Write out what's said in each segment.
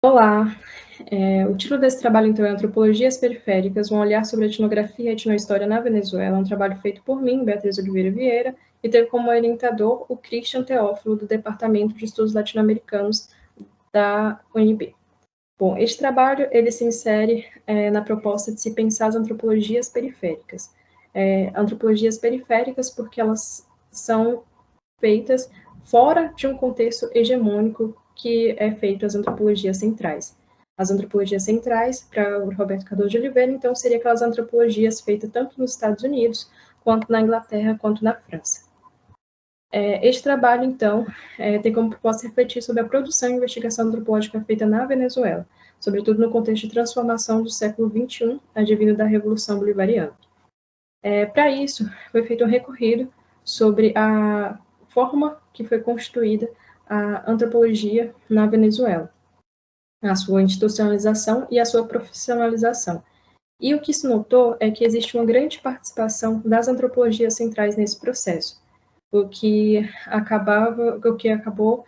Olá, o título desse trabalho, então, é Antropologias Periféricas, um olhar sobre a etnografia e a etnohistória na Venezuela, um trabalho feito por mim, Beatriz Oliveira Vieira, e teve como orientador o Christian Teófilo, do Departamento de Estudos Latino-Americanos da UNB. Bom, este trabalho, ele se insere na proposta de se pensar as antropologias periféricas. Antropologias periféricas porque elas são feitas fora de um contexto hegemônico que é feito as antropologias centrais. As antropologias centrais, para o Roberto Cardoso de Oliveira, então, seriam aquelas antropologias feitas tanto nos Estados Unidos, quanto na Inglaterra, quanto na França. Este trabalho, então, tem como proposta refletir sobre a produção e investigação antropológica feita na Venezuela, sobretudo no contexto de transformação do século XXI, advindo da Revolução Bolivariana. Para isso, foi feito um recorrido sobre a forma que foi construída a antropologia na Venezuela, a sua institucionalização e a sua profissionalização. E o que se notou é que existe uma grande participação das antropologias centrais nesse processo, o que acabou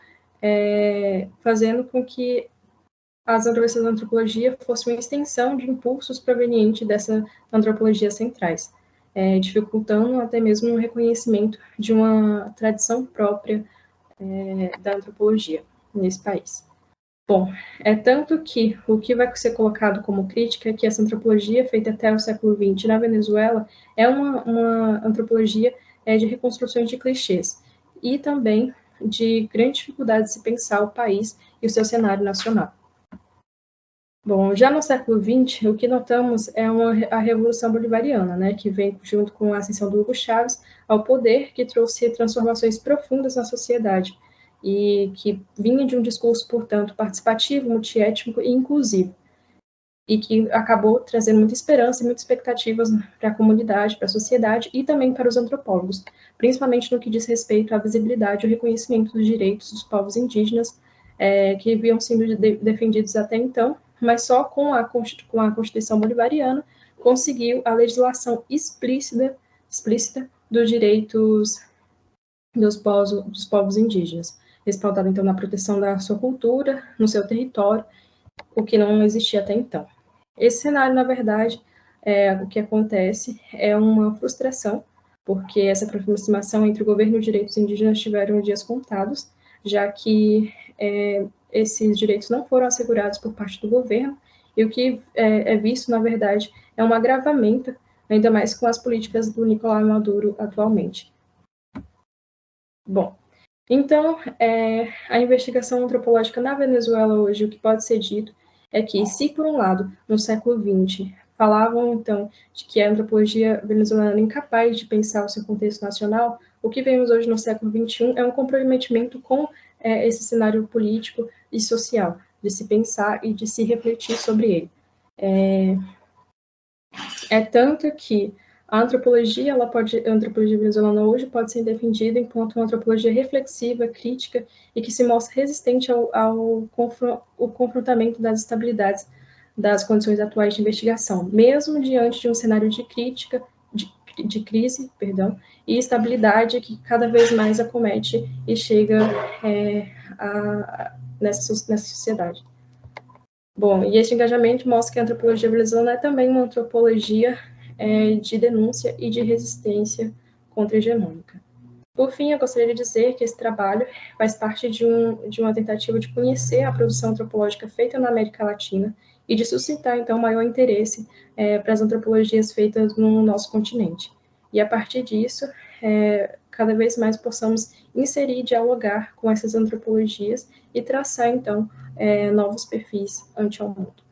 fazendo com que as universidades de antropologia fossem uma extensão de impulsos provenientes dessas antropologias centrais, dificultando até mesmo o reconhecimento de uma tradição própria da antropologia nesse país. Bom, é tanto que o que vai ser colocado como crítica é que essa antropologia feita até o século XX na Venezuela é uma antropologia de reconstruções de clichês e também de grande dificuldade de se pensar o país e o seu cenário nacional. Bom, já no século XX, o que notamos é a Revolução Bolivariana, né, que vem junto com a ascensão do Hugo Chávez ao poder, que trouxe transformações profundas na sociedade e que vinha de um discurso, portanto, participativo, multiétnico e inclusivo, e que acabou trazendo muita esperança e muitas expectativas para a comunidade, para a sociedade e também para os antropólogos, principalmente no que diz respeito à visibilidade e ao reconhecimento dos direitos dos povos indígenas, que haviam sido defendidos até então, mas só com a Constituição Bolivariana conseguiu a legislação explícita dos direitos dos povos indígenas, respaldado então na proteção da sua cultura, no seu território, o que não existia até então. Esse cenário, na verdade, o que acontece é uma frustração, porque essa aproximação entre o governo e os direitos indígenas tiveram dias contados, já que esses direitos não foram assegurados por parte do governo, e o que é visto, na verdade, é um agravamento, ainda mais com as políticas do Nicolás Maduro atualmente. Bom, então, a investigação antropológica na Venezuela hoje, o que pode ser dito é que, se por um lado, no século XX, falavam, então, de que a antropologia venezuelana era incapaz de pensar o seu contexto nacional, o que vemos hoje no século XXI é um comprometimento com esse cenário político e social, de se pensar e de se refletir sobre ele. Tanto que a antropologia venezuelana hoje pode ser defendida enquanto uma antropologia reflexiva, crítica e que se mostra resistente ao confrontamento das estabilidades das condições atuais de investigação, mesmo diante de um cenário de crítica, de crise, e estabilidade que cada vez mais acomete e chega nessa sociedade. Bom, e esse engajamento mostra que a antropologia venezuelana é também uma antropologia de denúncia e de resistência contra-hegemônica. Por fim, eu gostaria de dizer que esse trabalho faz parte de uma tentativa de conhecer a produção antropológica feita na América Latina e de suscitar, então, maior interesse para as antropologias feitas no nosso continente. E, a partir disso, cada vez mais possamos inserir e dialogar com essas antropologias e traçar, então, novos perfis ante ao mundo.